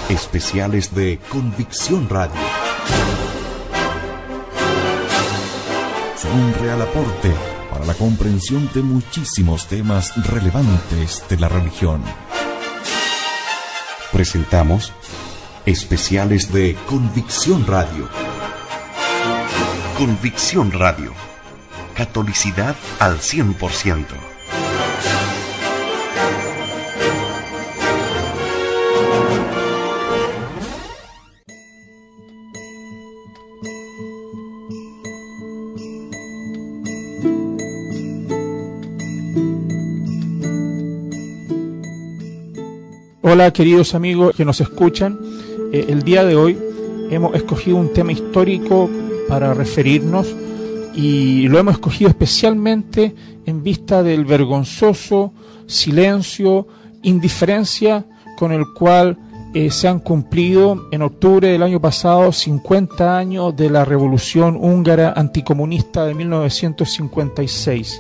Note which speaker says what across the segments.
Speaker 1: Especiales de Convicción Radio. Son un real aporte para la comprensión de muchísimos temas relevantes de la religión. Presentamos Especiales de Convicción Radio. Convicción Radio. Catolicidad al 100%.
Speaker 2: Hola queridos amigos que nos escuchan, el día de hoy hemos escogido un tema histórico para referirnos y lo hemos escogido especialmente en vista del vergonzoso silencio, indiferencia con el cual se han cumplido en octubre del año pasado 50 años de la Revolución Húngara Anticomunista de 1956.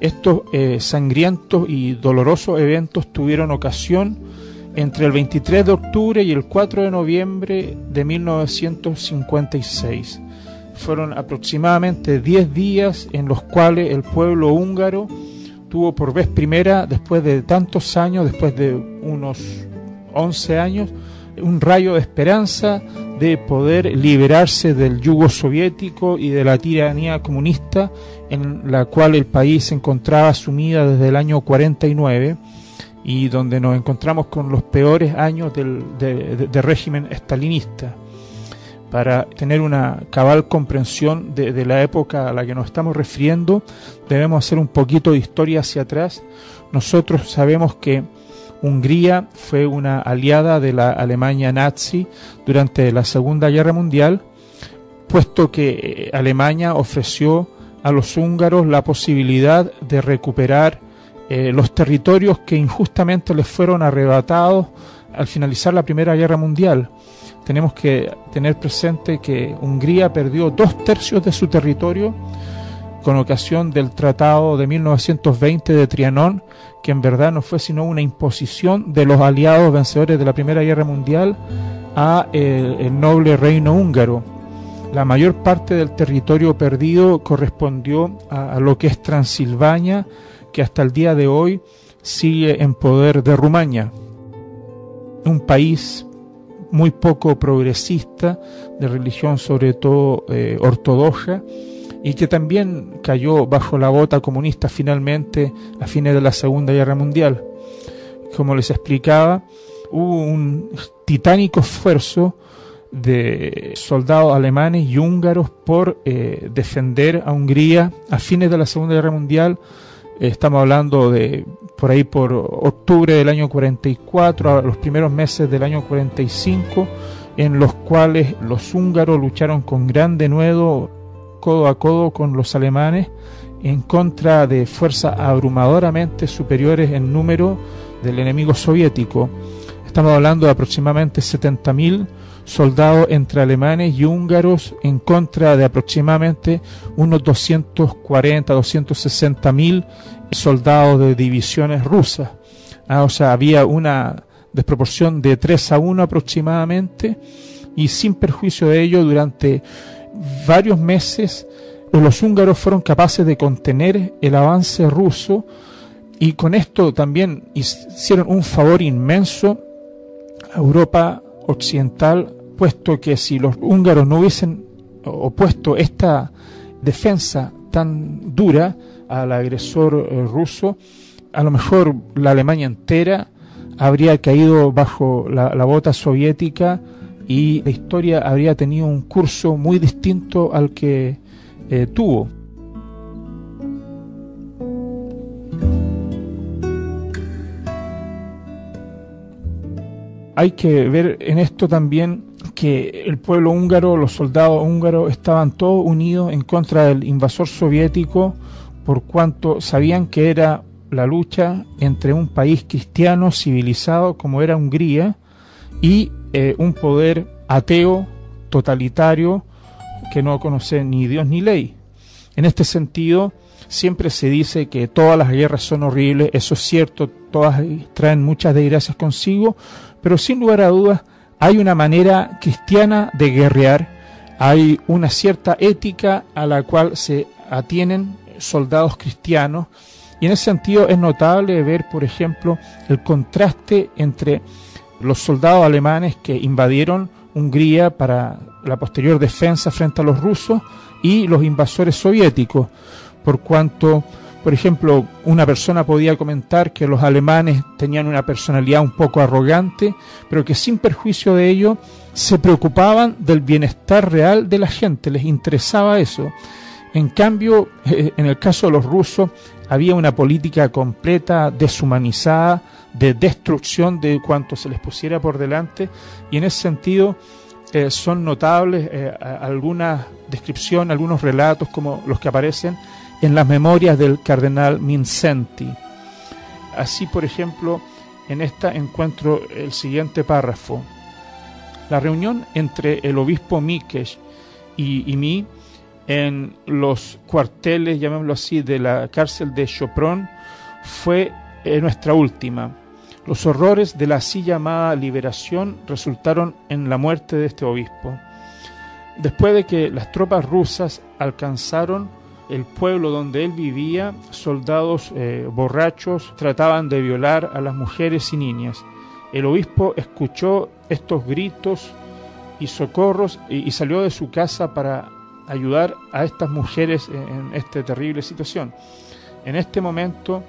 Speaker 2: Estos sangrientos y dolorosos eventos tuvieron ocasión entre el 23 de octubre y el 4 de noviembre de 1956. Fueron aproximadamente 10 días en los cuales el pueblo húngaro tuvo por vez primera, después de tantos años, después de unos 11 años, un rayo de esperanza de poder liberarse del yugo soviético y de la tiranía comunista en la cual el país se encontraba sumida desde el año 49 y donde nos encontramos con los peores años de régimen estalinista. Para tener una cabal comprensión de la época a la que nos estamos refiriendo, debemos hacer un poquito de historia hacia atrás. Nosotros sabemos que Hungría fue una aliada de la Alemania nazi durante la Segunda Guerra Mundial, puesto que Alemania ofreció a los húngaros la posibilidad de recuperar los territorios que injustamente les fueron arrebatados al finalizar la Primera Guerra Mundial. Tenemos que tener presente que Hungría perdió 2/3 de su territorio con ocasión del Tratado de 1920 de Trianón, que en verdad no fue sino una imposición de los aliados vencedores de la Primera Guerra Mundial a el noble reino húngaro. La mayor parte del territorio perdido correspondió a lo que es Transilvania, que hasta el día de hoy sigue en poder de Rumania. Un país muy poco progresista, de religión sobre todo ortodoxa, y que también cayó bajo la bota comunista finalmente a fines de la Segunda Guerra Mundial. Como les explicaba, hubo un titánico esfuerzo de soldados alemanes y húngaros por defender a Hungría a fines de la Segunda Guerra Mundial. Estamos hablando de por ahí por octubre del año 44 a los primeros meses del año 45, en los cuales los húngaros lucharon con gran denuedo codo a codo con los alemanes en contra de fuerzas abrumadoramente superiores en número del enemigo soviético. Estamos hablando de aproximadamente 70.000 soldados entre alemanes y húngaros en contra de aproximadamente unos 240.000-260.000 soldados de divisiones rusas. O sea, había una desproporción de 3-1 aproximadamente, y sin perjuicio de ello, durante varios meses los húngaros fueron capaces de contener el avance ruso, y con esto también hicieron un favor inmenso a Europa occidental, puesto que si los húngaros no hubiesen opuesto esta defensa tan dura al agresor ruso, a lo mejor la Alemania entera habría caído bajo la bota soviética y la historia habría tenido un curso muy distinto al que tuvo. Hay que ver en esto también que el pueblo húngaro, los soldados húngaros, estaban todos unidos en contra del invasor soviético, por cuanto sabían que era la lucha entre un país cristiano civilizado como era Hungría y un poder ateo, totalitario, que no conoce ni Dios ni ley. En este sentido, siempre se dice que todas las guerras son horribles. Eso es cierto, todas traen muchas desgracias consigo, pero sin lugar a dudas hay una manera cristiana de guerrear, hay una cierta ética a la cual se atienen soldados cristianos, y en ese sentido es notable ver, por ejemplo, el contraste entre los soldados alemanes que invadieron Hungría para la posterior defensa frente a los rusos y los invasores soviéticos, por cuanto, por ejemplo, una persona podía comentar que los alemanes tenían una personalidad un poco arrogante, pero que sin perjuicio de ello se preocupaban del bienestar real de la gente, les interesaba eso. En cambio, en el caso de los rusos, había una política completa, deshumanizada, de destrucción de cuanto se les pusiera por delante, y en ese sentido son notables algunas descripciones, algunos relatos como los que aparecen en las memorias del cardenal Mindszenty. Así, por ejemplo, en esta encuentro el siguiente párrafo: la reunión entre el obispo Mikes y mí en los cuarteles, llamémoslo así, de la cárcel de Sopron fue nuestra última. Los horrores de la así llamada liberación resultaron en la muerte de este obispo. Después de que las tropas rusas alcanzaron el pueblo donde él vivía, soldados borrachos trataban de violar a las mujeres y niñas. El obispo escuchó estos gritos y socorros y salió de su casa para ayudar a estas mujeres en esta terrible situación. En este momento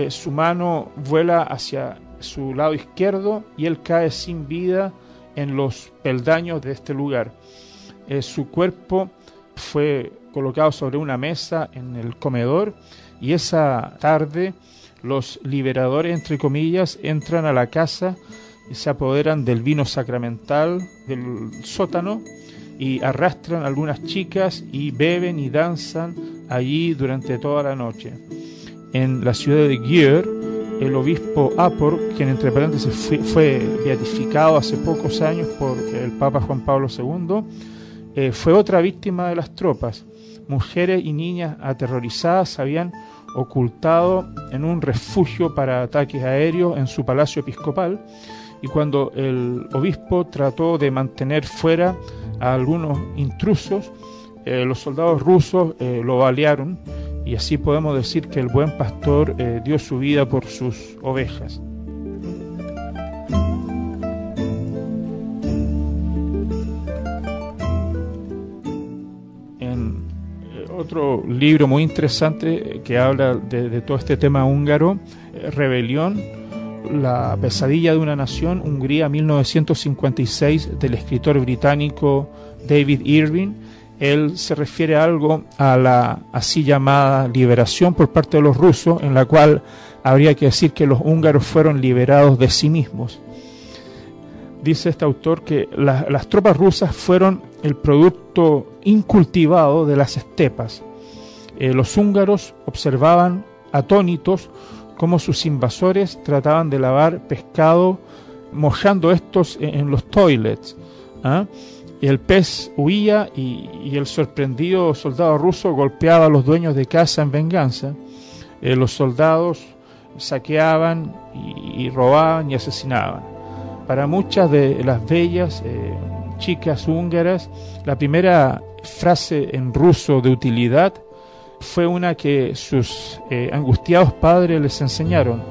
Speaker 2: su mano vuela hacia su lado izquierdo y él cae sin vida en los peldaños de este lugar. Su cuerpo fue colocado sobre una mesa en el comedor, y esa tarde los liberadores, entre comillas, entran a la casa y se apoderan del vino sacramental del sótano y arrastran a algunas chicas y beben y danzan allí durante toda la noche. En la ciudad de Győr, el obispo Apor, quien entre paréntesis fue beatificado hace pocos años por el Papa Juan Pablo II, fue otra víctima de las tropas. Mujeres y niñas aterrorizadas se habían ocultado en un refugio para ataques aéreos en su palacio episcopal, y cuando el obispo trató de mantener fuera a algunos intrusos, los soldados rusos lo balearon, y así podemos decir que el buen pastor dio su vida por sus ovejas. En otro libro muy interesante que habla de todo este tema húngaro, Rebelión, la pesadilla de una nación, Hungría 1956, del escritor británico David Irving, él se refiere algo a la así llamada liberación por parte de los rusos, en la cual habría que decir que los húngaros fueron liberados de sí mismos. Dice este autor que las tropas rusas fueron el producto incultivado de las estepas. Los húngaros observaban atónitos cómo sus invasores trataban de lavar pescado mojando estos en los toilets, ¿ah? Y el pez huía y el sorprendido soldado ruso golpeaba a los dueños de casa en venganza. Los soldados saqueaban y robaban y asesinaban. Para muchas de las bellas chicas húngaras, la primera frase en ruso de utilidad fue una que sus angustiados padres les enseñaron: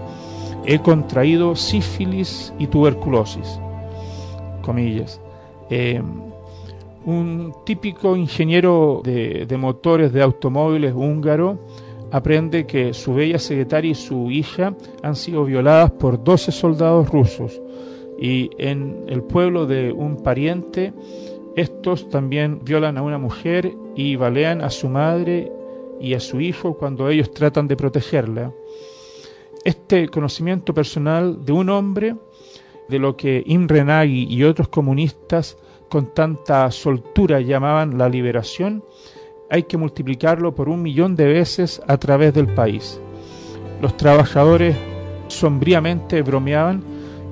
Speaker 2: he contraído sífilis y tuberculosis, comillas. Un típico ingeniero de motores de automóviles húngaro aprende que su bella secretaria y su hija han sido violadas por 12 soldados rusos, y en el pueblo de un pariente estos también violan a una mujer y balean a su madre y a su hijo cuando ellos tratan de protegerla. Este conocimiento personal de un hombre, de lo que Imre Nagy y otros comunistas con tanta soltura llamaban la liberación, hay que multiplicarlo por 1.000.000 de veces a través del país. Los trabajadores sombríamente bromeaban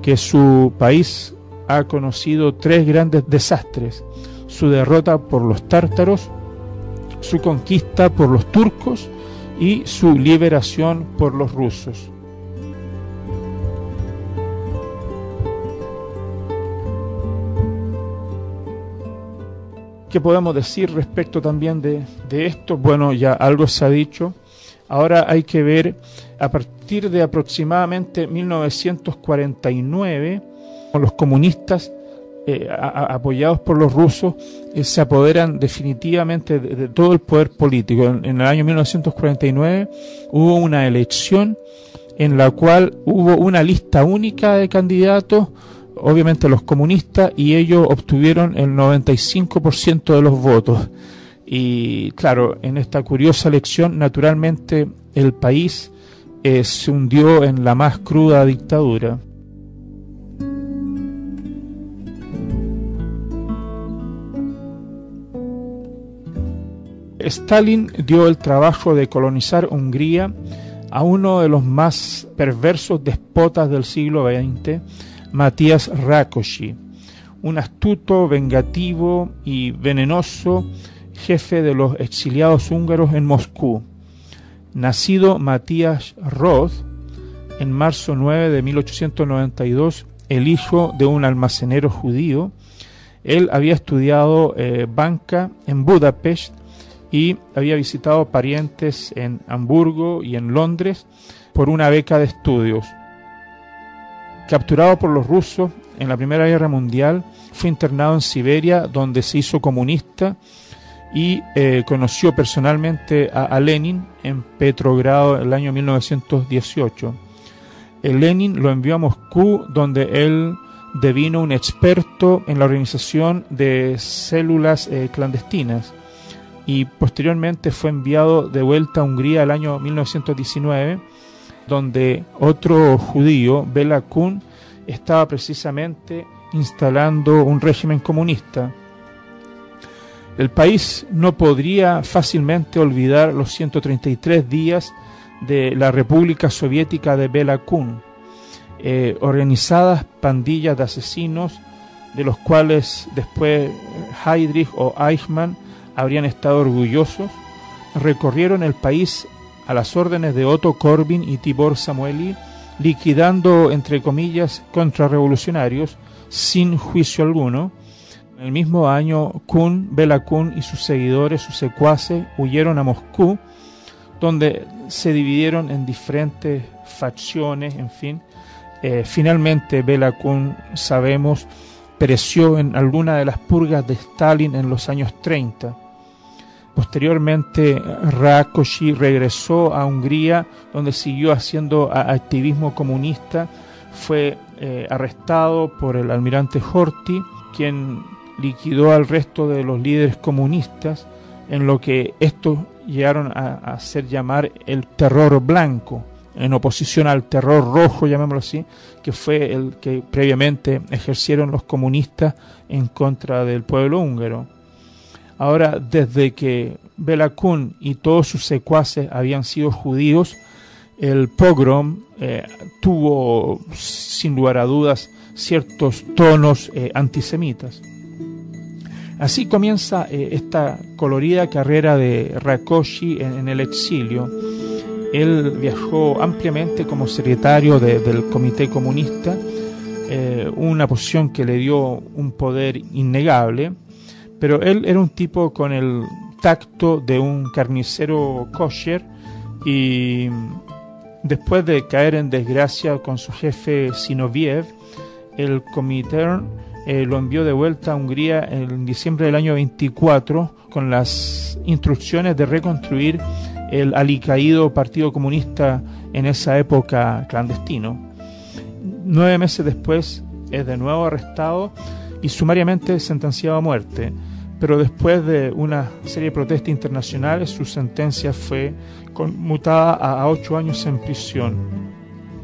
Speaker 2: que su país ha conocido 3 grandes desastres: su derrota por los tártaros, su conquista por los turcos y su liberación por los rusos. ¿Qué podemos decir respecto también de esto? Bueno, ya algo se ha dicho. Ahora hay que ver, a partir de aproximadamente 1949, los comunistas, apoyados por los rusos, se apoderan definitivamente de todo el poder político. En el año 1949 hubo una elección en la cual hubo una lista única de candidatos, obviamente los comunistas, y ellos obtuvieron el 95% de los votos. Y claro, en esta curiosa elección, naturalmente, el país se hundió en la más cruda dictadura. Stalin dio el trabajo de colonizar Hungría a uno de los más perversos despotas del siglo XX, Matías Rákosi, un astuto, vengativo y venenoso jefe de los exiliados húngaros en Moscú. Nacido Matías Roth en marzo 9 de 1892, el hijo de un almacenero judío, él había estudiado banca en Budapest y había visitado parientes en Hamburgo y en Londres por una beca de estudios. Capturado por los rusos en la Primera Guerra Mundial, fue internado en Siberia, donde se hizo comunista y conoció personalmente a Lenin en Petrogrado en el año 1918. Lenin lo envió a Moscú, donde él devino un experto en la organización de células clandestinas, y posteriormente fue enviado de vuelta a Hungría el año 1919, donde otro judío, Bela Kun, estaba precisamente instalando un régimen comunista. El país no podría fácilmente olvidar los 133 días de la República Soviética de Bela Kun, organizadas pandillas de asesinos, de los cuales después Heydrich o Eichmann habrían estado orgullosos, recorrieron el país a las órdenes de Otto Korbin y Tibor Samueli, liquidando, entre comillas, contrarrevolucionarios sin juicio alguno. En el mismo año, Bela Kun y sus seguidores, sus secuaces, huyeron a Moscú, donde se dividieron en diferentes facciones, en fin. Finalmente, Bela Kun, sabemos, pereció en alguna de las purgas de Stalin en los años 30. Posteriormente, Rákosi regresó a Hungría, donde siguió haciendo activismo comunista. Fue arrestado por el almirante Horthy, quien liquidó al resto de los líderes comunistas, en lo que estos llegaron a hacer llamar el terror blanco, en oposición al terror rojo, llamémoslo así, que fue el que previamente ejercieron los comunistas en contra del pueblo húngaro. Ahora, desde que Bela Kun y todos sus secuaces habían sido judíos, el pogrom tuvo, sin lugar a dudas, ciertos tonos antisemitas. Así comienza esta colorida carrera de Rákosi en el exilio. Él viajó ampliamente como secretario del Comité Comunista, una posición que le dio un poder innegable, pero él era un tipo con el tacto de un carnicero kosher, y después de caer en desgracia con su jefe Zinoviev, el Comintern lo envió de vuelta a Hungría en diciembre del año 24 con las instrucciones de reconstruir el alicaído Partido Comunista en esa época clandestino. 9 meses después es de nuevo arrestado y sumariamente sentenciado a muerte, pero después de una serie de protestas internacionales su sentencia fue conmutada a 8 años en prisión.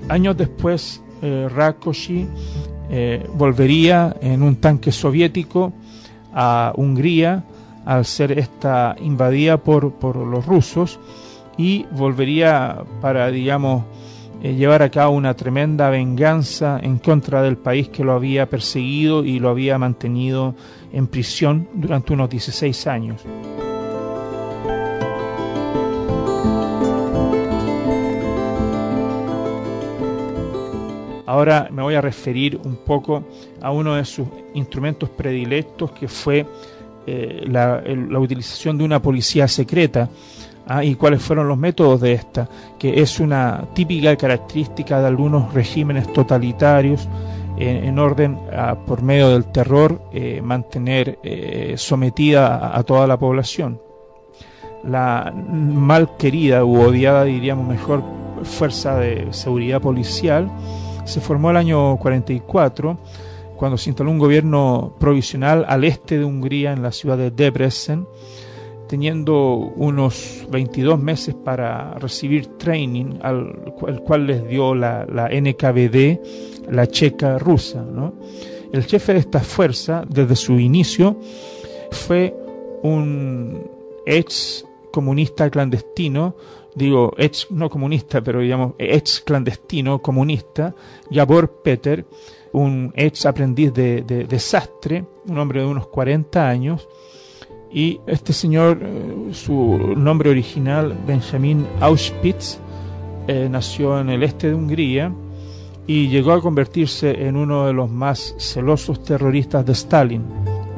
Speaker 2: Años después, Rákosi volvería en un tanque soviético a Hungría al ser esta invadida por los rusos, y volvería para, digamos, llevar a cabo una tremenda venganza en contra del país que lo había perseguido y lo había mantenido en prisión durante unos 16 años. Ahora me voy a referir un poco a uno de sus instrumentos predilectos, que fue la utilización de una policía secreta. ¿Y cuáles fueron los métodos de esta? Que es una típica característica de algunos regímenes totalitarios, en orden por medio del terror, mantener sometida a toda la población. La mal querida u odiada, diríamos mejor, Fuerza de Seguridad Policial se formó el año 44, cuando se instaló un gobierno provisional al este de Hungría, en la ciudad de Debrecen, teniendo unos 22 meses para recibir training, el cual les dio la NKVD, la checa rusa, ¿no? El jefe de esta fuerza, desde su inicio, fue un ex comunista clandestino, digo ex no comunista, pero digamos ex clandestino comunista, Gábor Péter, un ex aprendiz de sastre, un hombre de unos 40 años, y este señor, su nombre original, Benjamin Auschwitz, nació en el este de Hungría y llegó a convertirse en uno de los más celosos terroristas de Stalin,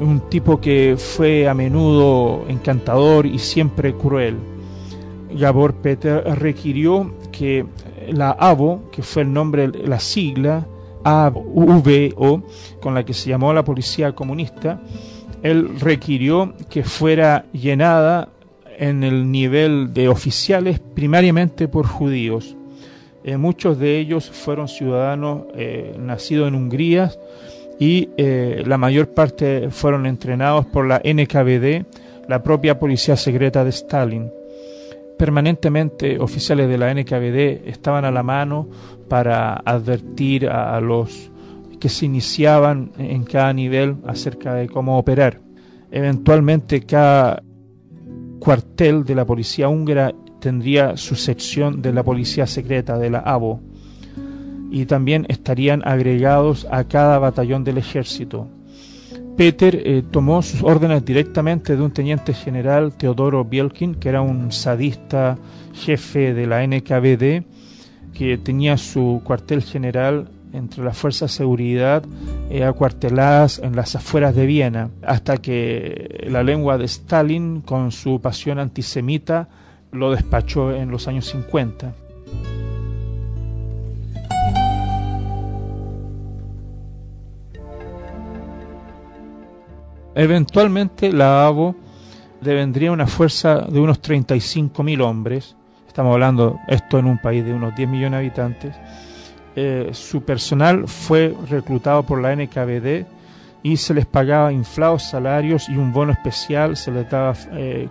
Speaker 2: un tipo que fue a menudo encantador y siempre cruel. Gábor Péter requirió que la AVO, que fue el nombre, la sigla AVO, con la que se llamó la policía comunista, él requirió que fuera llenada en el nivel de oficiales primariamente por judíos. Muchos de ellos fueron ciudadanos nacidos en Hungría y la mayor parte fueron entrenados por la NKVD, la propia policía secreta de Stalin. Permanentemente oficiales de la NKVD estaban a la mano para advertir a los que se iniciaban en cada nivel acerca de cómo operar. Eventualmente cada cuartel de la policía húngara tendría su sección de la policía secreta, de la AVO, y también estarían agregados a cada batallón del ejército. Péter tomó sus órdenes directamente de un teniente general, Teodoro Bielkin, que era un sadista jefe de la NKVD, que tenía su cuartel general entre las fuerzas de seguridad acuarteladas en las afueras de Viena, hasta que la lengua de Stalin, con su pasión antisemita, lo despachó en los años 50. Eventualmente la AVO devendría una fuerza de unos 35.000 hombres. Estamos hablando esto en un país de unos 10 millones de habitantes. Su personal fue reclutado por la NKVD y se les pagaba inflados salarios y un bono especial, se les daba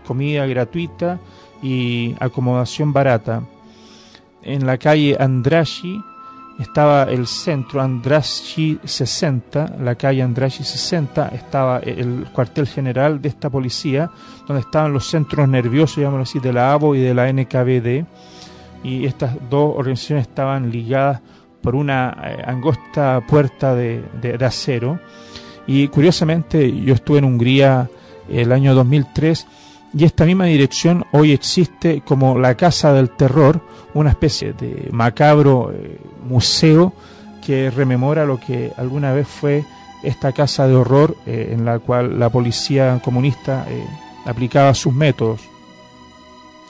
Speaker 2: comida gratuita y acomodación barata. En la calle Andrassy estaba el centro Andrassy 60, la calle Andrassy 60, estaba el cuartel general de esta policía, donde estaban los centros nerviosos, digámoslo así, de la AVO y de la NKVD, y estas dos organizaciones estaban ligadas por una angosta puerta de acero. Y curiosamente yo estuve en Hungría el año 2003 y esta misma dirección hoy existe como la Casa del Terror, una especie de macabro museo que rememora lo que alguna vez fue esta casa de horror en la cual la policía comunista aplicaba sus métodos.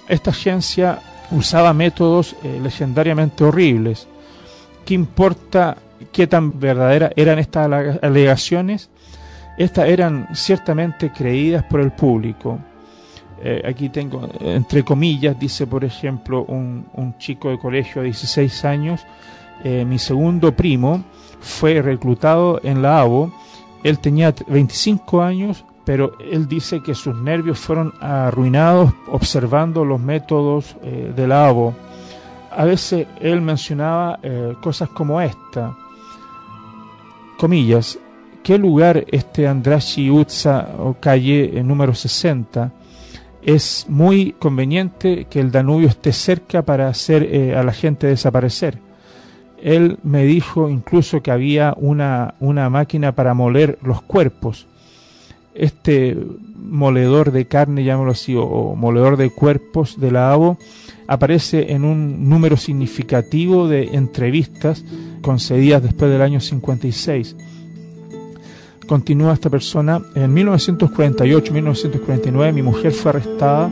Speaker 2: Esta agencia usaba métodos legendariamente horribles. ¿Qué importa qué tan verdaderas eran estas alegaciones? Estas eran ciertamente creídas por el público. Aquí tengo, entre comillas, dice por ejemplo un chico de colegio de 16 años, mi segundo primo fue reclutado en la AVO, él tenía 25 años, pero él dice que sus nervios fueron arruinados observando los métodos de la AVO. A veces él mencionaba cosas como esta, comillas, ¿qué lugar este Andrassy Utsa o calle número 60? Es muy conveniente que el Danubio esté cerca para hacer a la gente desaparecer. Él me dijo incluso que había una máquina para moler los cuerpos. Este moledor de carne, llamémoslo así, o moledor de cuerpos de la AVO, aparece en un número significativo de entrevistas concedidas después del año 56. Continúa esta persona: en 1948-1949 mi mujer fue arrestada,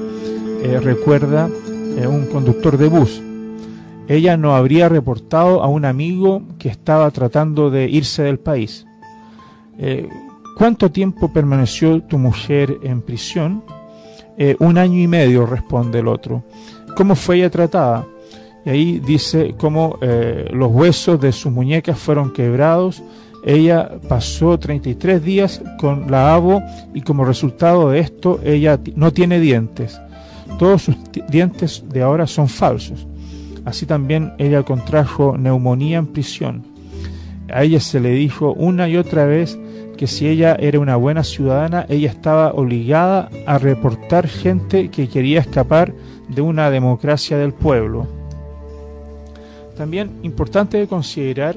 Speaker 2: recuerda un conductor de bus. Ella no habría reportado a un amigo que estaba tratando de irse del país. ¿Cuánto tiempo permaneció tu mujer en prisión? 1 año y medio, responde el otro. ¿Cómo fue ella tratada? Y ahí dice cómo los huesos de sus muñecas fueron quebrados. Ella pasó 33 días con la avo y como resultado de esto ella no tiene dientes. Todos sus dientes de ahora son falsos. Así también ella contrajo neumonía en prisión. A ella se le dijo una y otra vez que si ella era una buena ciudadana, ella estaba obligada a reportar gente que quería escapar de una democracia del pueblo. También importante de considerar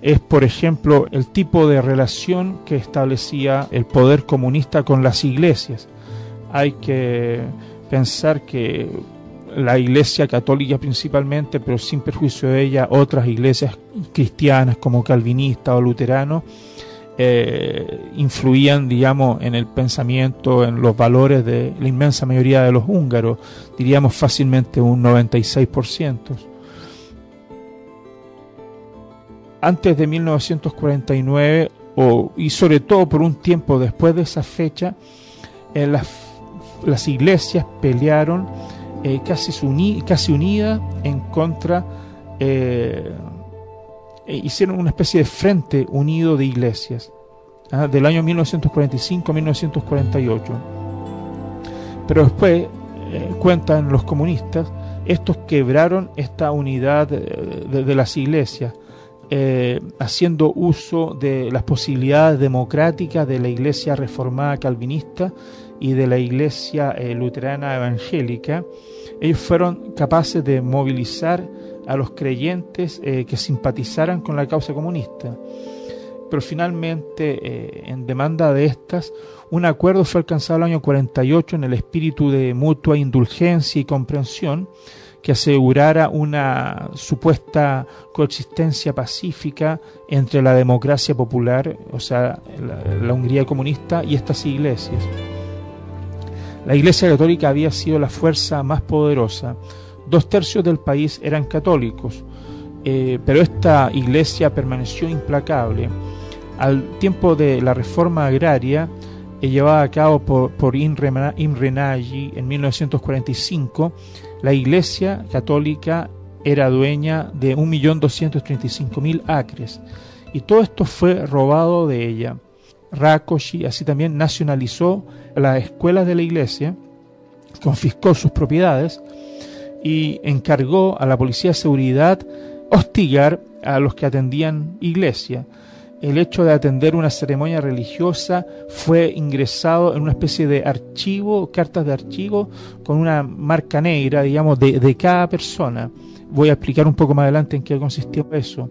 Speaker 2: es, por ejemplo, el tipo de relación que establecía el poder comunista con las iglesias. Hay que pensar que la Iglesia católica principalmente, pero sin perjuicio de ella, otras iglesias cristianas como calvinistas o luteranos, influían, digamos, en el pensamiento, en los valores de la inmensa mayoría de los húngaros, diríamos fácilmente un 96%. Antes de 1949, y sobre todo por un tiempo después de esa fecha, las iglesias pelearon casi unidas en contra, hicieron una especie de frente unido de iglesias, del año 1945 a 1948. Pero después, cuentan los comunistas, estos quebraron esta unidad de las iglesias, haciendo uso de las posibilidades democráticas de la iglesia reformada calvinista y de la iglesia luterana evangélica. Ellos fueron capaces de movilizar a los creyentes que simpatizaran con la causa comunista. Pero finalmente, en demanda de estas, un acuerdo fue alcanzado el año 48 en el espíritu de mutua indulgencia y comprensión, que asegurara una supuesta coexistencia pacífica entre la democracia popular, o sea, la Hungría comunista, y estas iglesias. La Iglesia Católica había sido la fuerza más poderosa. 2/3 del país eran católicos, pero esta iglesia permaneció implacable. Al tiempo de la reforma agraria, llevada a cabo por Imre Nagy en 1945, la Iglesia Católica era dueña de 1.235.000 acres, y todo esto fue robado de ella. Rákosi así también nacionalizó las escuelas de la iglesia, confiscó sus propiedades y encargó a la policía de seguridad hostigar a los que atendían iglesia. El hecho de atender una ceremonia religiosa fue ingresado en una especie de archivo, cartas de archivo, con una marca negra, digamos, de cada persona. Voy a explicar un poco más adelante en qué consistió eso.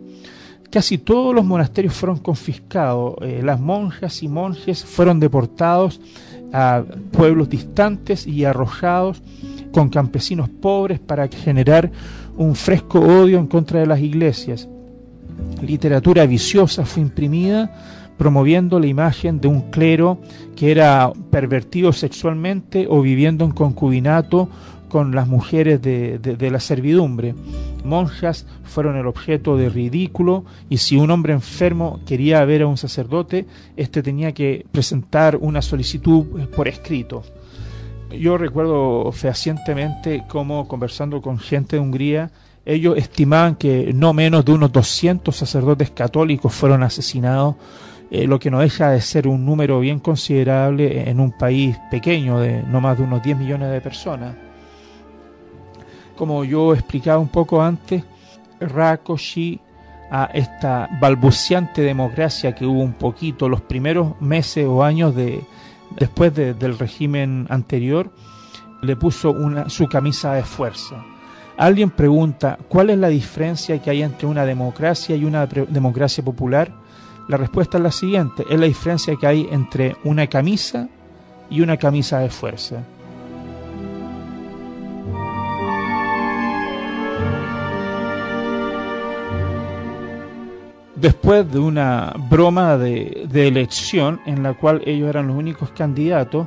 Speaker 2: Casi todos los monasterios fueron confiscados, las monjas y monjes fueron deportados a pueblos distantes y arrojados con campesinos pobres para generar un fresco odio en contra de las iglesias. Literatura viciosa fue imprimida promoviendo la imagen de un clero que era pervertido sexualmente o viviendo en concubinato con las mujeres de la servidumbre. Monjas fueron el objeto de ridículo, y si un hombre enfermo quería ver a un sacerdote, éste tenía que presentar una solicitud por escrito. Yo recuerdo fehacientemente cómo, conversando con gente de Hungría, ellos estimaban que no menos de unos 200 sacerdotes católicos fueron asesinados, lo que no deja de ser un número bien considerable en un país pequeño de no más de unos 10 millones de personas. Como yo explicaba un poco antes, Rákosi, a esta balbuceante democracia que hubo un poquito los primeros meses o años después del régimen anterior, le puso su camisa de fuerza. Alguien pregunta, ¿cuál es la diferencia que hay entre una democracia y una democracia popular? La respuesta es la siguiente: es la diferencia que hay entre una camisa y una camisa de fuerza. después de una broma de elección en la cual ellos eran los únicos candidatos,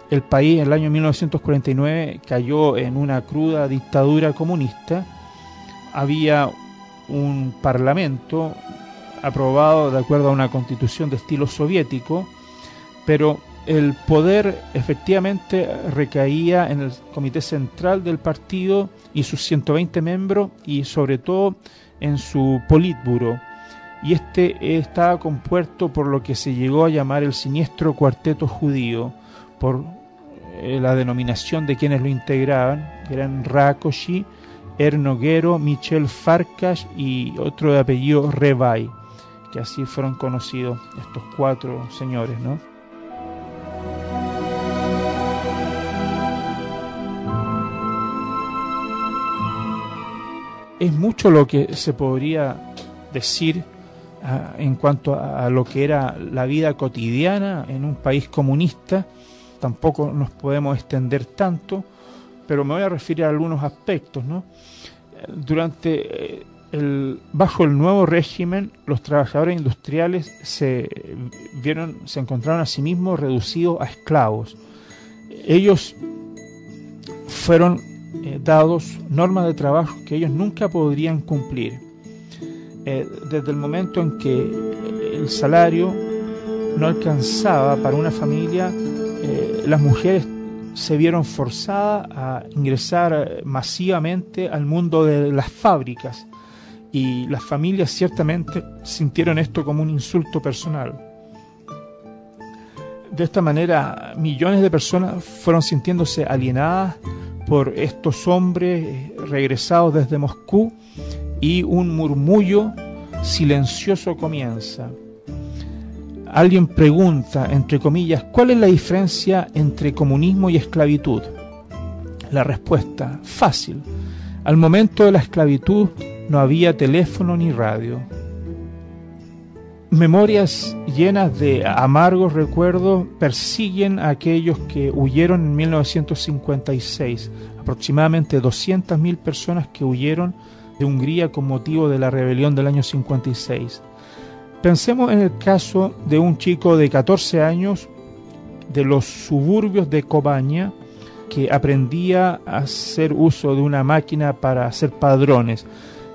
Speaker 2: el país en el año 1949 cayó en una cruda dictadura comunista. Había un parlamento aprobado de acuerdo a una constitución de estilo soviético, pero el poder efectivamente recaía en el comité central del partido y sus 120 miembros, y sobre todo en su politburo. Y este estaba compuesto por lo que se llegó a llamar el siniestro cuarteto judío, por la denominación de quienes lo integraban, que eran Rákosi, Ernogero, Michel Farkas y otro de apellido Revay, que así fueron conocidos estos cuatro señores, ¿no? Es mucho lo que se podría decir en cuanto a lo que era la vida cotidiana en un país comunista. Tampoco nos podemos extender tanto, pero me voy a referir a algunos aspectos, ¿no? Bajo el nuevo régimen, los trabajadores industriales se encontraron a sí mismos reducidos a esclavos. Ellos fueron dados normas de trabajo que ellos nunca podrían cumplir. Desde el momento en que el salario no alcanzaba para una familia, las mujeres se vieron forzadas a ingresar masivamente al mundo de las fábricas, y las familias ciertamente sintieron esto como un insulto personal. De esta manera, millones de personas fueron sintiéndose alienadas por estos hombres regresados desde Moscú, y un murmullo silencioso comienza. Alguien pregunta, entre comillas, ¿cuál es la diferencia entre comunismo y esclavitud? La respuesta, fácil. Al momento de la esclavitud no había teléfono ni radio. Memorias llenas de amargos recuerdos persiguen a aquellos que huyeron en 1956, aproximadamente 200.000 personas que huyeron de Hungría con motivo de la rebelión del año 56. Pensemos en el caso de un chico de 14 años de los suburbios de Kobania, que aprendía a hacer uso de una máquina para hacer padrones.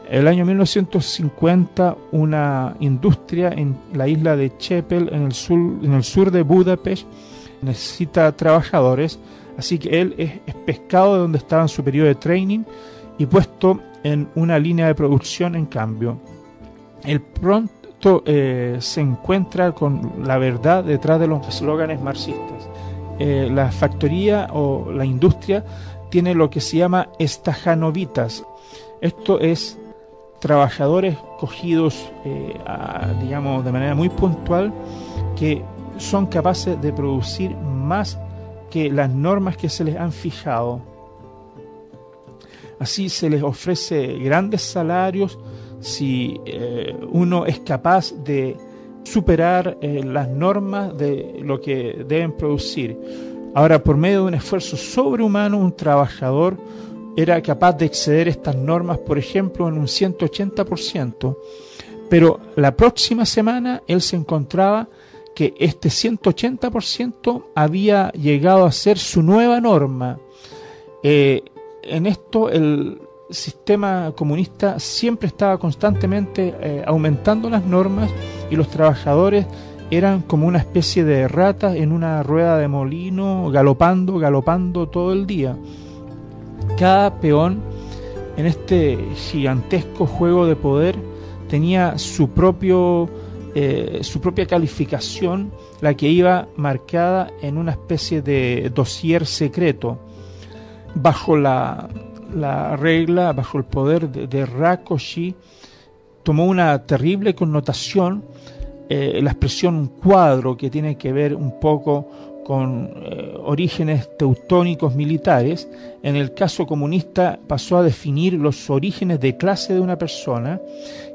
Speaker 2: En el año 1950, una industria en la isla de Csepel, en el sur de Budapest, necesita trabajadores, así que él es pescado de donde estaba en su periodo de training y puesto en una línea de producción en cambio. Él pronto se encuentra con la verdad detrás de los eslóganes marxistas. La factoría o la industria tiene lo que se llama estajanovitas. Esto es trabajadores cogidos, digamos, de manera muy puntual, que son capaces de producir más que las normas que se les han fijado. Así se les ofrece grandes salarios si uno es capaz de superar las normas de lo que deben producir. Ahora, por medio de un esfuerzo sobrehumano, un trabajador era capaz de exceder estas normas, por ejemplo, en un 180%, pero la próxima semana él se encontraba que este 180% había llegado a ser su nueva norma. En esto el sistema comunista siempre estaba constantemente aumentando las normas, y los trabajadores eran como una especie de ratas en una rueda de molino, galopando todo el día. Cada peón en este gigantesco juego de poder tenía su propia calificación, la que iba marcada en una especie de dossier secreto. Bajo la regla, bajo el poder de Rákosi, tomó una terrible connotación la expresión cuadro, que tiene que ver un poco con orígenes teutónicos militares. En el caso comunista pasó a definir los orígenes de clase de una persona,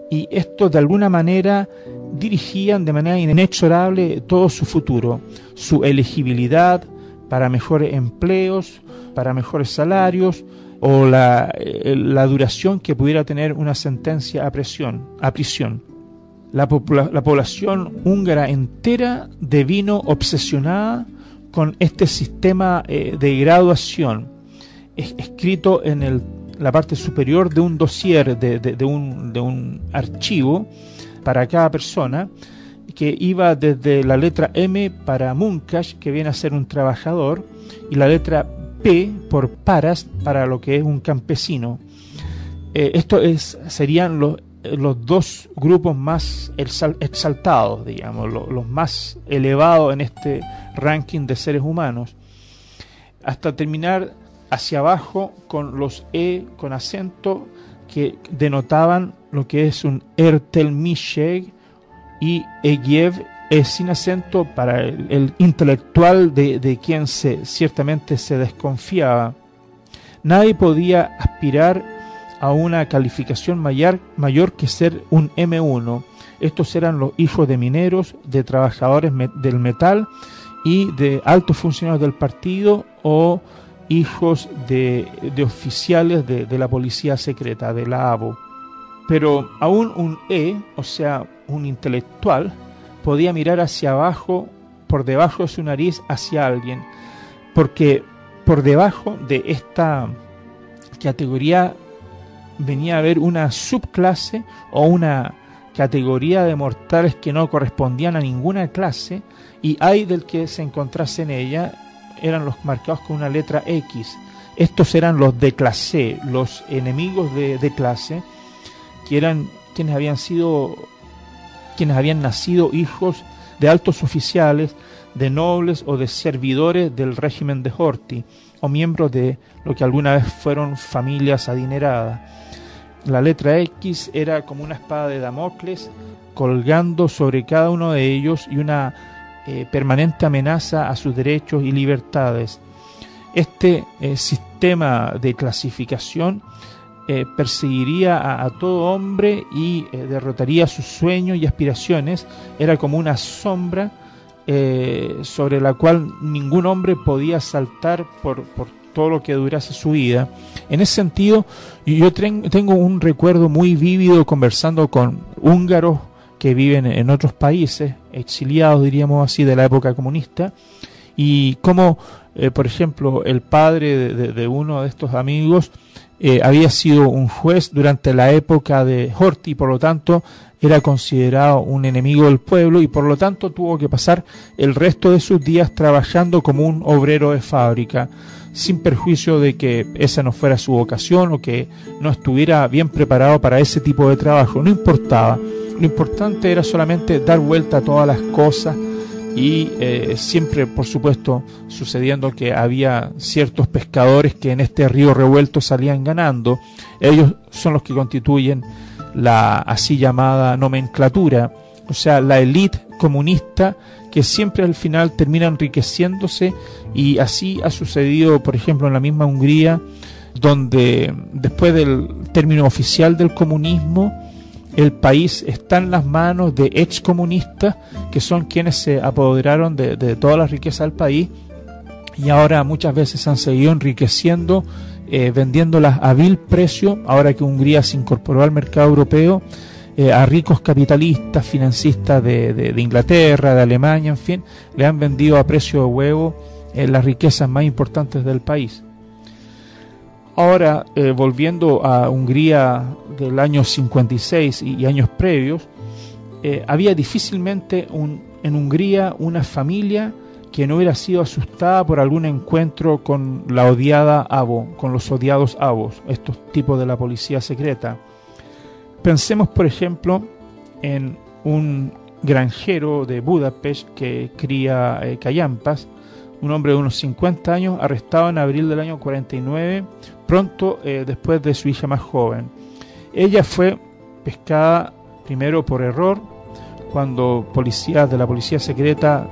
Speaker 2: y estos de alguna manera dirigían de manera inexorable todo su futuro, su elegibilidad para mejores empleos, para mejores salarios, o la duración que pudiera tener una sentencia a prisión. La población húngara entera devino obsesionada con este sistema de graduación, escrito en la parte superior de un dossier, de un archivo para cada persona, que iba desde la letra M para Munkacs, que viene a ser un trabajador, y la letra P por Parast, para lo que es un campesino. Serían los dos grupos más exaltados, digamos, los más elevados en este ranking de seres humanos, hasta terminar hacia abajo con los E con acento, que denotaban lo que es un Ertelmischeg, y Egiev es sin acento para el intelectual de quien ciertamente se desconfiaba. Nadie podía aspirar a una calificación mayor que ser un M1. Estos eran los hijos de mineros, de trabajadores del metal y de altos funcionarios del partido, o hijos de oficiales de la policía secreta, de la ABO. Pero aún un E, o sea, un intelectual, podía mirar hacia abajo, por debajo de su nariz, hacia alguien, porque por debajo de esta categoría venía a haber una subclase o una categoría de mortales que no correspondían a ninguna clase, y hay del que se encontrase en ella, eran los marcados con una letra X. Estos eran los de clase, los enemigos de clase, que eran quienes habían nacido hijos de altos oficiales, de nobles o de servidores del régimen de Horthy, o miembros de lo que alguna vez fueron familias adineradas. La letra X era como una espada de Damocles colgando sobre cada uno de ellos, y una permanente amenaza a sus derechos y libertades. Este sistema de clasificación perseguiría a todo hombre y derrotaría sus sueños y aspiraciones. Era como una sombra sobre la cual ningún hombre podía saltar por todo lo que durase su vida. En ese sentido, yo tengo un recuerdo muy vívido conversando con húngaros que viven en otros países, exiliados, diríamos así, de la época comunista, y como, por ejemplo, el padre de uno de estos amigos había sido un juez durante la época de Horthy, por lo tanto era considerado un enemigo del pueblo, y por lo tanto tuvo que pasar el resto de sus días trabajando como un obrero de fábrica, sin perjuicio de que esa no fuera su vocación o que no estuviera bien preparado para ese tipo de trabajo. No importaba, lo importante era solamente dar vuelta a todas las cosas, y siempre, por supuesto, sucediendo que había ciertos pescadores que en este río revuelto salían ganando. Ellos son los que constituyen la así llamada nomenclatura, o sea, la élite comunista, que siempre al final termina enriqueciéndose, y así ha sucedido, por ejemplo, en la misma Hungría, donde después del término oficial del comunismo, el país está en las manos de excomunistas, que son quienes se apoderaron de toda la riqueza del país, y ahora muchas veces han seguido enriqueciendo, vendiéndolas a vil precio, ahora que Hungría se incorporó al mercado europeo, a ricos capitalistas, financistas de Inglaterra, de Alemania, en fin, le han vendido a precio de huevo las riquezas más importantes del país. Ahora, volviendo a Hungría del año 56 y años previos, había difícilmente en Hungría una familia que no hubiera sido asustada por algún encuentro con la odiada ABO, con los odiados ABOs, estos tipos de la policía secreta. Pensemos, por ejemplo, en un granjero de Budapest que cría callampas, un hombre de unos 50 años, arrestado en abril del año 49, pronto después de su hija más joven. Ella fue pescada primero por error, cuando policías de la policía secreta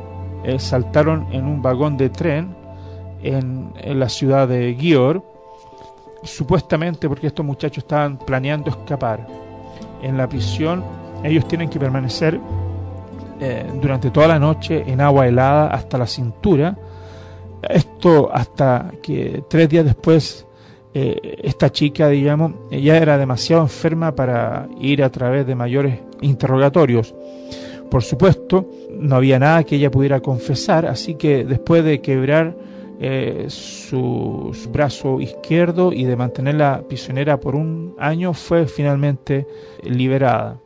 Speaker 2: saltaron en un vagón de tren en la ciudad de Győr, supuestamente porque estos muchachos estaban planeando escapar. En la prisión ellos tienen que permanecer durante toda la noche en agua helada hasta la cintura. Esto hasta que 3 días después esta chica, digamos, ya era demasiado enferma para ir a través de mayores interrogatorios. Por supuesto, no había nada que ella pudiera confesar, así que después de quebrar su brazo izquierdo y de mantenerla prisionera por 1 año, fue finalmente liberada.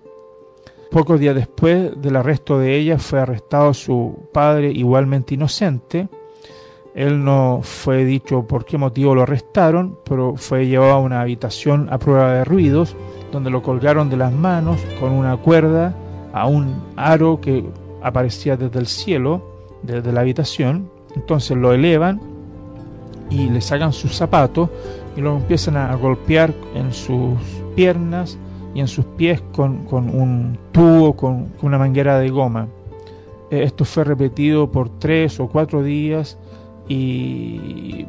Speaker 2: Pocos días después del arresto de ella fue arrestado su padre, igualmente inocente. Él no fue dicho por qué motivo lo arrestaron, pero fue llevado a una habitación a prueba de ruidos, donde lo colgaron de las manos con una cuerda a un aro que aparecía desde el cielo, desde la habitación. Entonces lo elevan y le sacan sus zapatos y lo empiezan a golpear en sus piernas y en sus pies con un tubo, con una manguera de goma. Esto fue repetido por 3 o 4 días y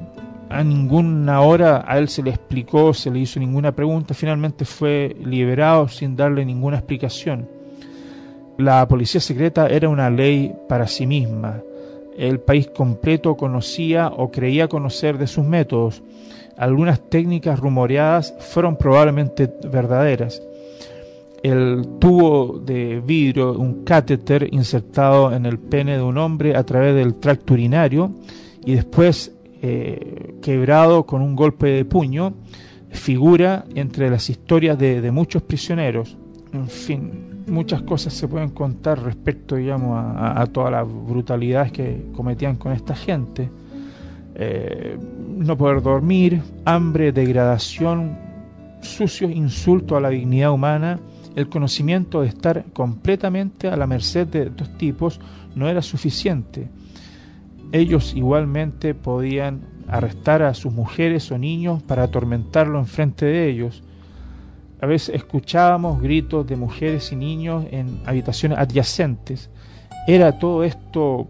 Speaker 2: a ninguna hora a él se le explicó, se le hizo ninguna pregunta. Finalmente fue liberado sin darle ninguna explicación. La policía secreta era una ley para sí misma. El país completo conocía o creía conocer de sus métodos. Algunas técnicas rumoreadas fueron probablemente verdaderas. El tubo de vidrio, un catéter insertado en el pene de un hombre a través del tracto urinario y después quebrado con un golpe de puño, figura entre las historias de muchos prisioneros. En fin, muchas cosas se pueden contar respecto, digamos, a todas las brutalidades que cometían con esta gente. No poder dormir, hambre, degradación, sucios insultos a la dignidad humana. El conocimiento de estar completamente a la merced de estos tipos no era suficiente. Ellos igualmente podían arrestar a sus mujeres o niños para atormentarlo enfrente de ellos. A veces escuchábamos gritos de mujeres y niños en habitaciones adyacentes. ¿Era todo esto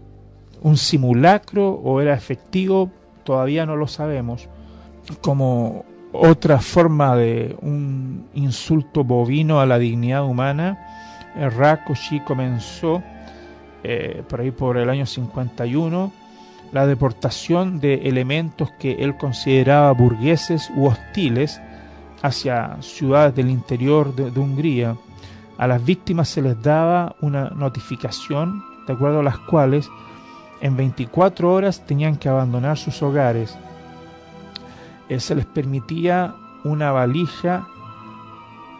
Speaker 2: un simulacro o era efectivo? Todavía no lo sabemos. Como otra forma de un insulto bovino a la dignidad humana, Rákosi comenzó por ahí por el año 51 la deportación de elementos que él consideraba burgueses u hostiles hacia ciudades del interior de Hungría. A las víctimas se les daba una notificación de acuerdo a las cuales en 24 horas tenían que abandonar sus hogares. Se les permitía una valija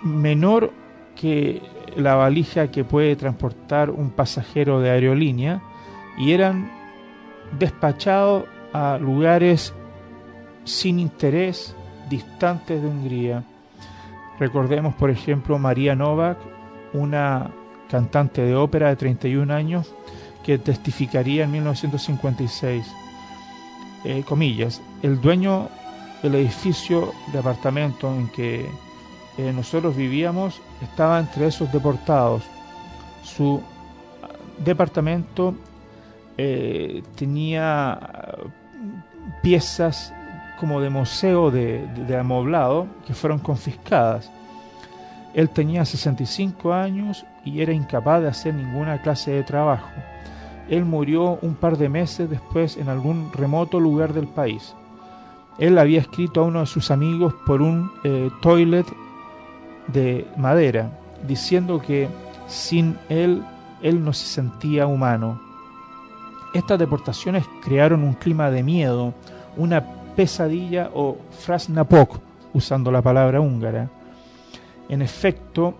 Speaker 2: menor que la valija que puede transportar un pasajero de aerolínea y eran despachados a lugares sin interés, distantes de Hungría. Recordemos, por ejemplo, María Novak, una cantante de ópera de 31 años que testificaría en 1956. Comillas, el dueño del edificio de apartamento en que nosotros vivíamos estaba entre esos deportados. Su departamento tenía piezas como de museo de amoblado que fueron confiscadas. Él tenía 65 años y era incapaz de hacer ninguna clase de trabajo. Él murió un par de meses después en algún remoto lugar del país. Él había escrito a uno de sus amigos por un toilet de madera, diciendo que sin él no se sentía humano. Estas deportaciones crearon un clima de miedo, una pesadilla o frasnapok, usando la palabra húngara. En efecto,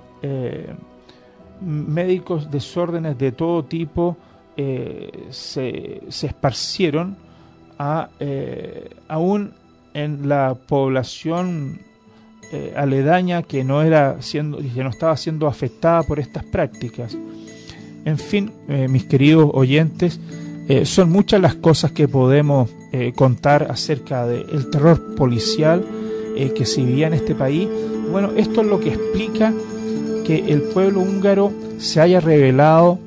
Speaker 2: médicos desórdenes de todo tipo se esparcieron aún en la población aledaña que no estaba siendo afectada por estas prácticas. En fin, mis queridos oyentes, son muchas las cosas que podemos contar acerca del terror policial que se vivía en este país. Bueno, esto es lo que explica que el pueblo húngaro se haya rebelado,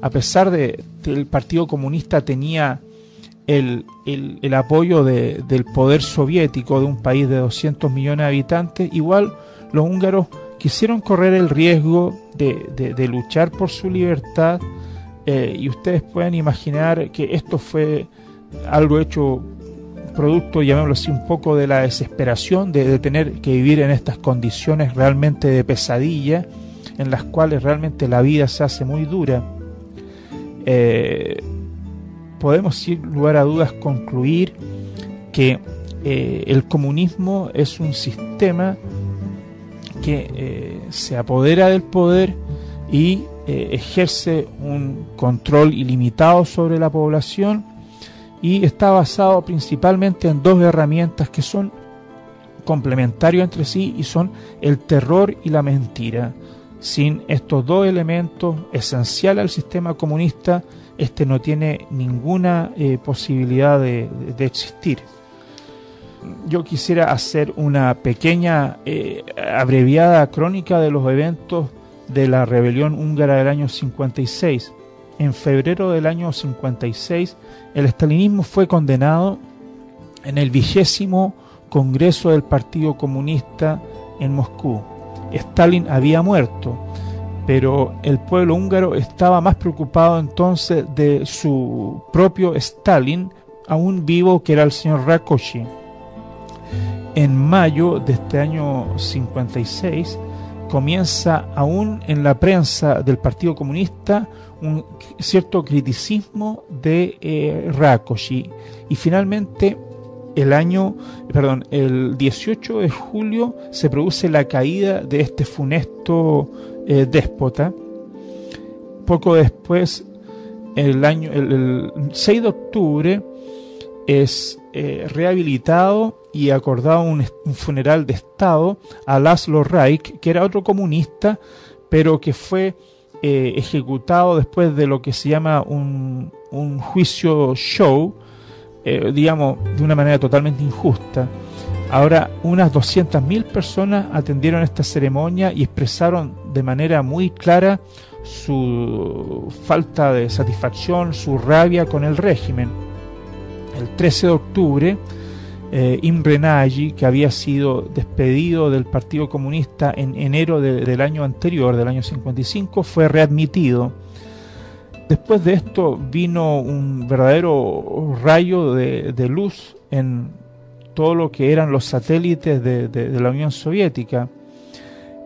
Speaker 2: a pesar de que el Partido Comunista tenía el apoyo del poder soviético de un país de 200 millones de habitantes. Igual los húngaros quisieron correr el riesgo de luchar por su libertad, y ustedes pueden imaginar que esto fue algo hecho producto, llamémoslo así, un poco de la desesperación de tener que vivir en estas condiciones realmente de pesadilla, en las cuales realmente la vida se hace muy dura. Podemos sin lugar a dudas concluir que el comunismo es un sistema que se apodera del poder y ejerce un control ilimitado sobre la población, y está basado principalmente en dos herramientas que son complementarios entre sí, y son el terror y la mentira. Sin estos dos elementos esenciales al sistema comunista, este no tiene ninguna posibilidad de existir. Yo quisiera hacer una pequeña, abreviada crónica de los eventos de la rebelión húngara del año 56. En febrero del año 56, el estalinismo fue condenado en el 20º Congreso del Partido Comunista en Moscú. Stalin había muerto, pero el pueblo húngaro estaba más preocupado entonces de su propio Stalin, aún vivo, que era el señor Rákosi. En mayo de este año 56 comienza aún en la prensa del Partido Comunista un cierto criticismo de Rákosi, y finalmente el 18 de julio se produce la caída de este funesto déspota. Poco después, el 6 de octubre, es rehabilitado y acordado un funeral de Estado a Laszlo Rajk, que era otro comunista, pero que fue ejecutado después de lo que se llama un juicio show, digamos, de una manera totalmente injusta. Ahora, unas 200.000 personas atendieron esta ceremonia y expresaron de manera muy clara su falta de satisfacción, su rabia con el régimen. El 13 de octubre, Imre Nagy, que había sido despedido del Partido Comunista en enero del año anterior, del año 55, fue readmitido. Después de esto vino un verdadero rayo de luz en todo lo que eran los satélites de la Unión Soviética.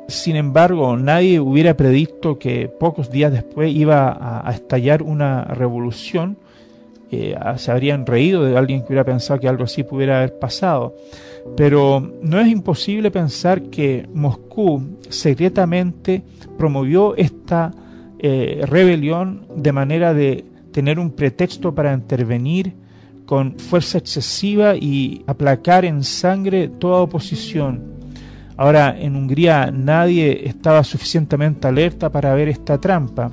Speaker 2: Sin embargo, nadie hubiera predicho que pocos días después iba a estallar una revolución. Se habrían reído de alguien que hubiera pensado que algo así pudiera haber pasado. Pero no es imposible pensar que Moscú secretamente promovió esta rebelión de manera de tener un pretexto para intervenir con fuerza excesiva y aplacar en sangre toda oposición. Ahora, en Hungría nadie estaba suficientemente alerta para ver esta trampa.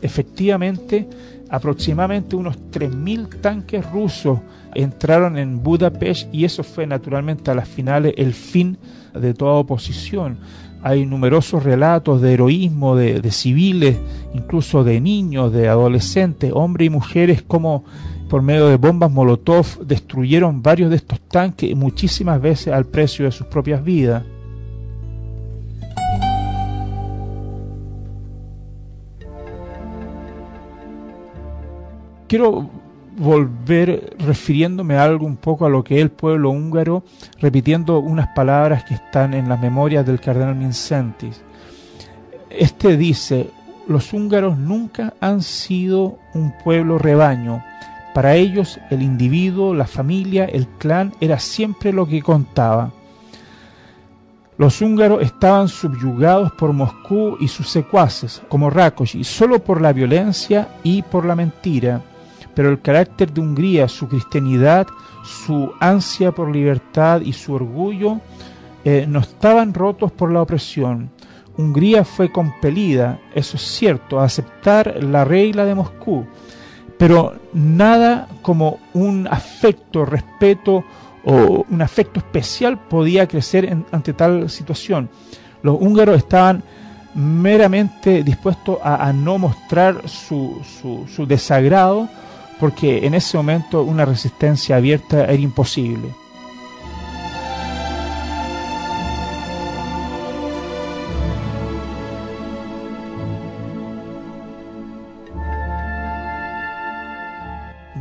Speaker 2: Efectivamente, aproximadamente unos 3.000 tanques rusos entraron en Budapest, y eso fue naturalmente a las finales el fin de toda oposición. Hay numerosos relatos de heroísmo de civiles, incluso de niños, de adolescentes, hombres y mujeres, como por medio de bombas Molotov destruyeron varios de estos tanques, muchísimas veces al precio de sus propias vidas. Quiero volver refiriéndome a algo un poco a lo que es el pueblo húngaro, repitiendo unas palabras que están en las memorias del cardenal Mincentis. Este dice: los húngaros nunca han sido un pueblo rebaño. Para ellos el individuo, la familia, el clan era siempre lo que contaba. Los húngaros estaban subyugados por Moscú y sus secuaces, como Rákosi, solo por la violencia y por la mentira. Pero el carácter de Hungría, su cristianidad, su ansia por libertad y su orgullo no estaban rotos por la opresión. Hungría fue compelida, eso es cierto, a aceptar la regla de Moscú, pero nada como un afecto, respeto o un afecto especial podía crecer ante tal situación. Los húngaros estaban meramente dispuestos a no mostrar su desagrado, porque en ese momento una resistencia abierta era imposible.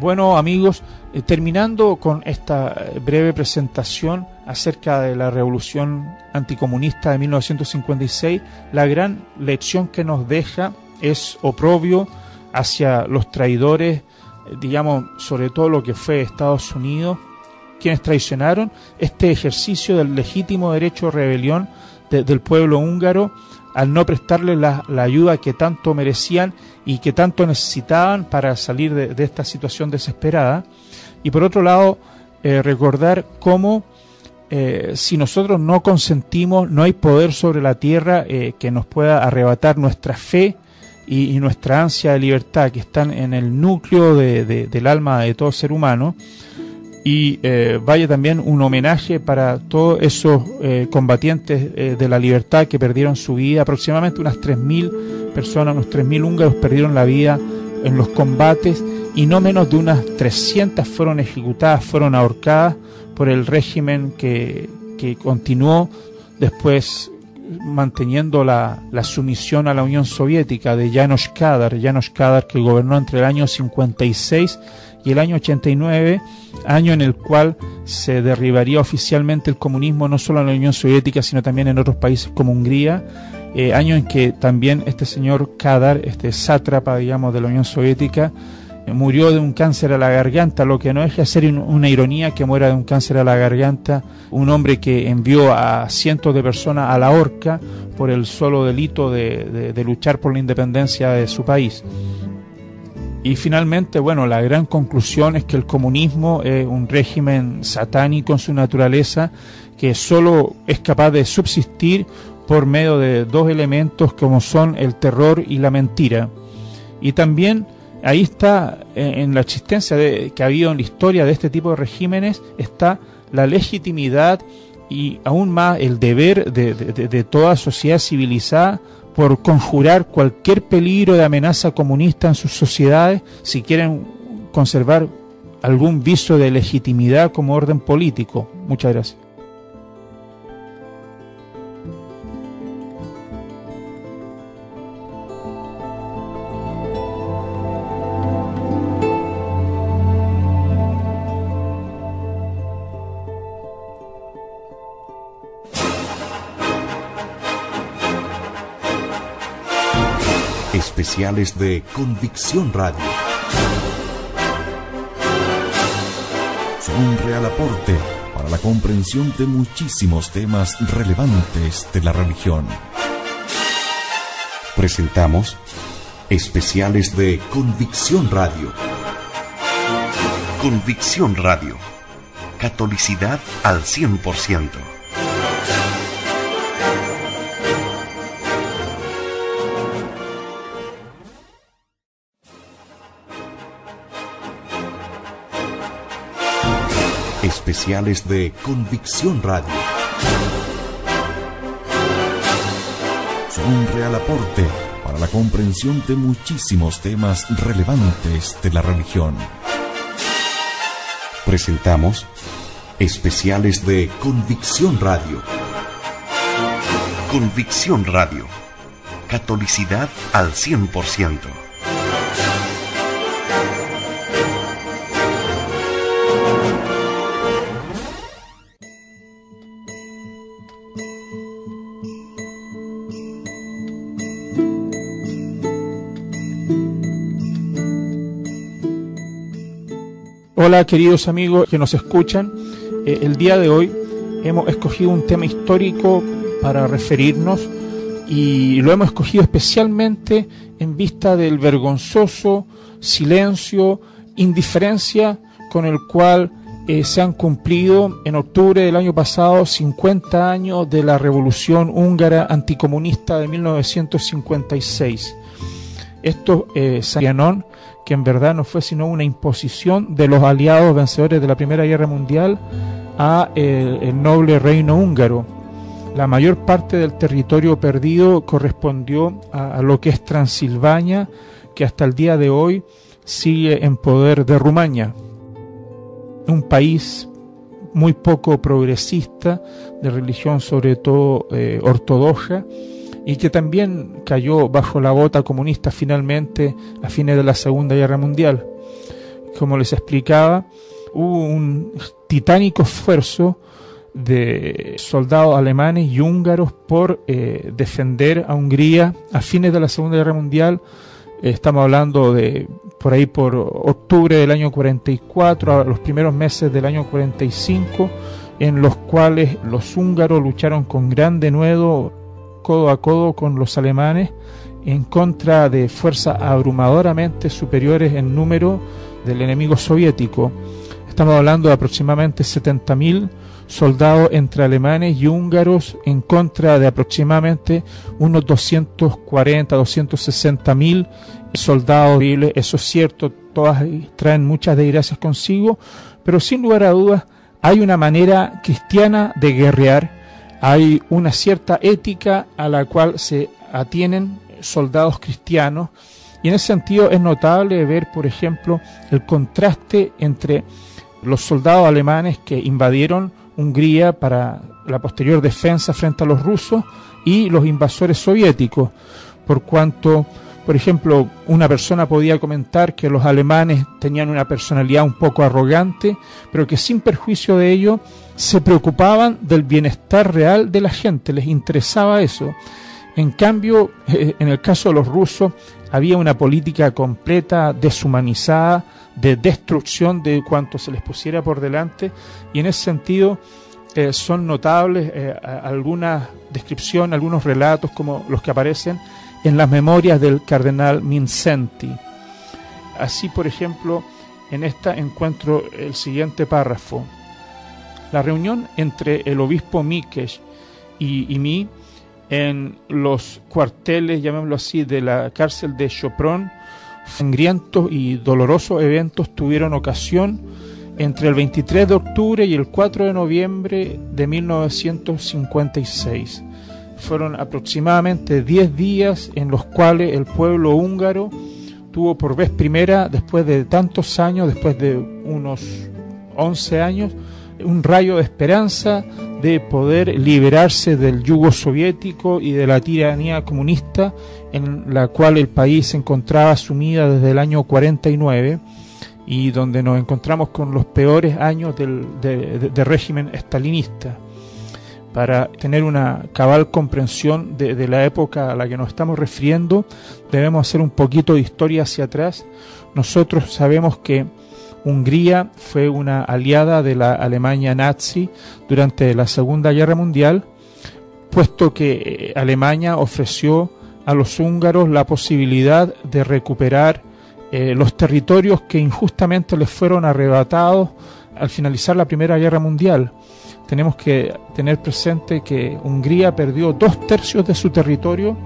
Speaker 2: Bueno, amigos, terminando con esta breve presentación acerca de la revolución anticomunista de 1956, la gran lección que nos deja es oprobio hacia los traidores, digamos, sobre todo lo que fue Estados Unidos, quienes traicionaron este ejercicio del legítimo derecho de rebelión del pueblo húngaro, al no prestarle la ayuda que tanto merecían y que tanto necesitaban para salir de esta situación desesperada. Y por otro lado, recordar cómo si nosotros no consentimos, no hay poder sobre la tierra que nos pueda arrebatar nuestra fe y nuestra ansia de libertad, que están en el núcleo del alma de todo ser humano. Y vaya también un homenaje para todos esos combatientes de la libertad que perdieron su vida. Aproximadamente unas 3.000 personas, unos 3.000 húngaros perdieron la vida en los combates, y no menos de unas 300 fueron ejecutadas, fueron ahorcadas por el régimen que continuó después manteniendo la sumisión a la Unión Soviética de János Kadar, que gobernó entre el año 56 y el año 89, año en el cual se derribaría oficialmente el comunismo no solo en la Unión Soviética, sino también en otros países como Hungría, año en que también este señor Kadar, este sátrapa, digamos, de la Unión Soviética, murió de un cáncer a la garganta, lo que no deja de ser una ironía que muera de un cáncer a la garganta un hombre que envió a cientos de personas a la horca por el solo delito de luchar por la independencia de su país. Y finalmente, bueno, la gran conclusión es que el comunismo es un régimen satánico en su naturaleza, que solo es capaz de subsistir por medio de dos elementos como son el terror y la mentira. Y también ahí está, en la existencia que ha habido en la historia de este tipo de regímenes, está la legitimidad y aún más el deber de toda sociedad civilizada por conjurar cualquier peligro de amenaza comunista en sus sociedades si quieren conservar algún viso de legitimidad como orden político. Muchas gracias.
Speaker 1: Especiales de Convicción Radio. Son un real aporte para la comprensión de muchísimos temas relevantes de la religión. Presentamos Especiales de Convicción Radio. Convicción Radio. Catolicidad al 100%. Especiales de Convicción Radio. Son un real aporte para la comprensión de muchísimos temas relevantes de la religión. Presentamos Especiales de Convicción Radio. Convicción Radio. Catolicidad al 100%.
Speaker 2: Hola queridos amigos que nos escuchan, el día de hoy hemos escogido un tema histórico para referirnos y lo hemos escogido especialmente en vista del vergonzoso silencio, indiferencia con el cual se han cumplido en octubre del año pasado 50 años de la revolución húngara anticomunista de 1956. Esto Trianón, que en verdad no fue sino una imposición de los aliados vencedores de la Primera Guerra Mundial a el noble reino húngaro. La mayor parte del territorio perdido correspondió a lo que es Transilvania, que hasta el día de hoy sigue en poder de Rumania. Un país muy poco progresista, de religión sobre todo ortodoxa, y que también cayó bajo la bota comunista finalmente a fines de la Segunda Guerra Mundial. como les explicaba, hubo un titánico esfuerzo de soldados alemanes y húngaros por defender a Hungría a fines de la Segunda Guerra Mundial. Estamos hablando de por ahí por octubre del año 44 a los primeros meses del año 45, en los cuales los húngaros lucharon con gran denuedo, codo a codo con los alemanes, en contra de fuerzas abrumadoramente superiores en número del enemigo soviético. Estamos hablando de aproximadamente 70.000 soldados entre alemanes y húngaros en contra de aproximadamente unos 240, 260.000 soldados. Eso es cierto, todas traen muchas desgracias consigo, pero sin lugar a dudas hay una manera cristiana de guerrear, hay una cierta ética a la cual se atienen soldados cristianos, y en ese sentido es notable ver, por ejemplo, el contraste entre los soldados alemanes que invadieron Hungría para la posterior defensa frente a los rusos y los invasores soviéticos, por cuanto, por ejemplo, una persona podía comentar que los alemanes tenían una personalidad un poco arrogante, pero que sin perjuicio de ello se preocupaban del bienestar real de la gente, les interesaba eso. En cambio, en el caso de los rusos, había una política completa, deshumanizada, de destrucción de cuanto se les pusiera por delante, y en ese sentido son notables algunas descripciones, algunos relatos como los que aparecen en las memorias del cardenal Mindszenty. Así, por ejemplo, en esta encuentro el siguiente párrafo: la reunión entre el obispo Mikes y mí en los cuarteles, llamémoslo así, de la cárcel de Sopron, sangrientos y dolorosos eventos tuvieron ocasión entre el 23 de octubre y el 4 de noviembre de 1956. Fueron aproximadamente 10 días en los cuales el pueblo húngaro tuvo por vez primera, después de tantos años, después de unos 11 años, un rayo de esperanza de poder liberarse del yugo soviético y de la tiranía comunista en la cual el país se encontraba sumida desde el año 49, y donde nos encontramos con los peores años del régimen estalinista. Para tener una cabal comprensión de la época a la que nos estamos refiriendo, debemos hacer un poquito de historia hacia atrás. Nosotros sabemos que Hungría fue una aliada de la Alemania nazi durante la Segunda Guerra Mundial, puesto que Alemania ofreció a los húngaros la posibilidad de recuperar los territorios que injustamente les fueron arrebatados al finalizar la Primera Guerra Mundial. Tenemos que tener presente que Hungría perdió 2/3 de su territorio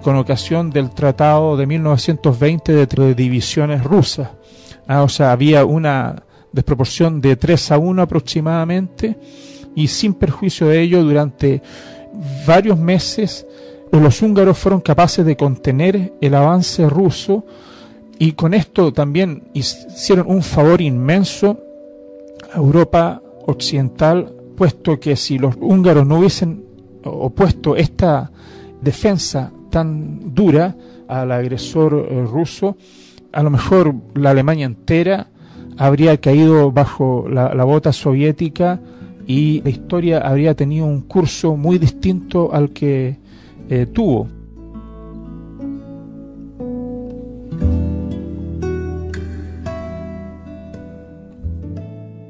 Speaker 2: con ocasión del Tratado de 1920 de divisiones rusas. O sea, había una desproporción de 3-1 aproximadamente, y sin perjuicio de ello, durante varios meses los húngaros fueron capaces de contener el avance ruso, y con esto también hicieron un favor inmenso a Europa occidental, puesto que si los húngaros no hubiesen opuesto esta defensa tan dura al agresor ruso, a lo mejor la Alemania entera habría caído bajo la bota soviética, y la historia habría tenido un curso muy distinto al que tuvo.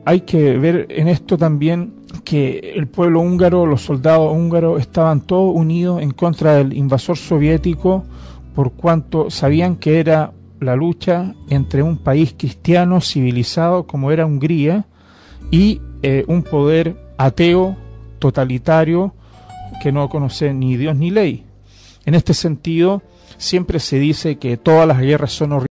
Speaker 2: Hay que ver en esto también que el pueblo húngaro, los soldados húngaros, estaban todos unidos en contra del invasor soviético, por cuanto sabían que era la lucha entre un país cristiano civilizado como era Hungría y un poder ateo, totalitario, que no conoce ni Dios ni ley. En este sentido, siempre se dice que todas las guerras son horribles.